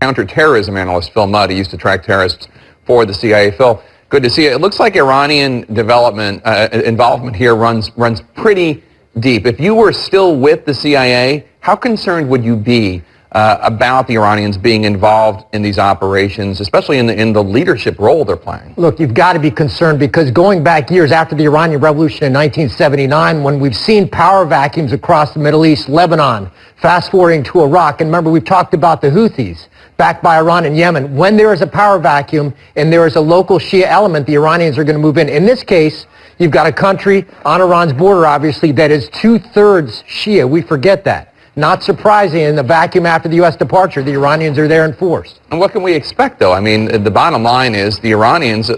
counterterrorism analyst, Phil Mudd. He used to track terrorists for the CIA. Phil, good to see you. It looks like Iranian involvement here runs pretty deep. If you were still with the CIA, how concerned would you be about the Iranians being involved in these operations, especially in the leadership role they're playing? Look, you've got to be concerned because going back years after the Iranian Revolution in 1979, when we've seen power vacuums across the Middle East, Lebanon, fast forwarding to Iraq, and remember we've talked about the Houthis backed by Iran and Yemen. When there is a power vacuum and there is a local Shia element, the Iranians are going to move in. In this case, you've got a country on Iran's border, obviously, that is two-thirds Shia. We forget that. Not surprising, in the vacuum after the U.S. departure, the Iranians are there in force. And what can we expect, though? I mean, the bottom line is the Iranians,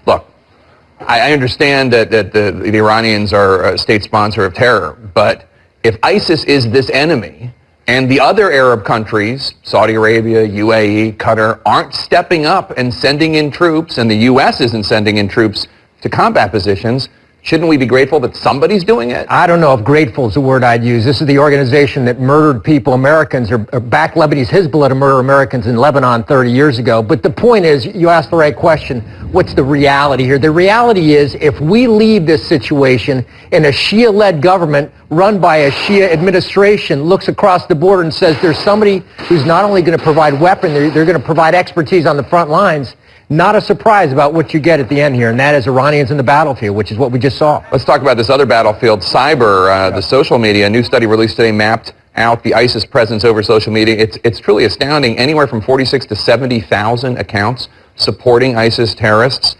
look, I understand that the Iranians are a state sponsor of terror, but if ISIS is this enemy and the other Arab countries, Saudi Arabia, UAE, Qatar, aren't stepping up and sending in troops, and the U.S. isn't sending in troops to combat positions, shouldn't we be grateful that somebody's doing it? I don't know if grateful is the word I'd use. This is the organization that murdered people, Americans, or backed Lebanese Hezbollah to murder Americans in Lebanon 30 years ago. But the point is, you asked the right question, what's the reality here? The reality is, if we leave this situation and a Shia-led government run by a Shia administration looks across the border and says there's somebody who's not only going to provide weaponry, they're going to provide expertise on the front lines, not a surprise about what you get at the end here, and that is Iranians in the battlefield, which is what we just saw. Let's talk about this other battlefield, cyber, the social media. A new study released today mapped out the ISIS presence over social media. It's truly astounding. Anywhere from 46 to 70,000 accounts supporting ISIS terrorists.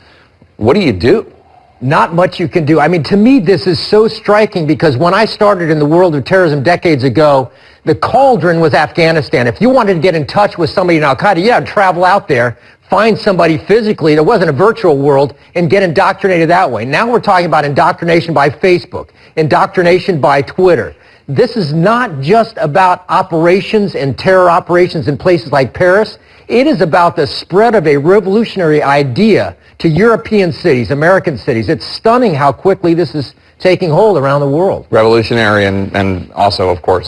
What do you do? Not much you can do. I mean, to me, this is so striking because when I started in the world of terrorism decades ago, the cauldron was Afghanistan. If you wanted to get in touch with somebody in Al-Qaeda, you had to travel out there, find somebody physically that wasn't a virtual world, and get indoctrinated that way. Now we're talking about indoctrination by Facebook, indoctrination by Twitter. This is not just about operations and terror operations in places like Paris. It is about the spread of a revolutionary idea to European cities, American cities. It's stunning how quickly this is taking hold around the world. Revolutionary and also, of course,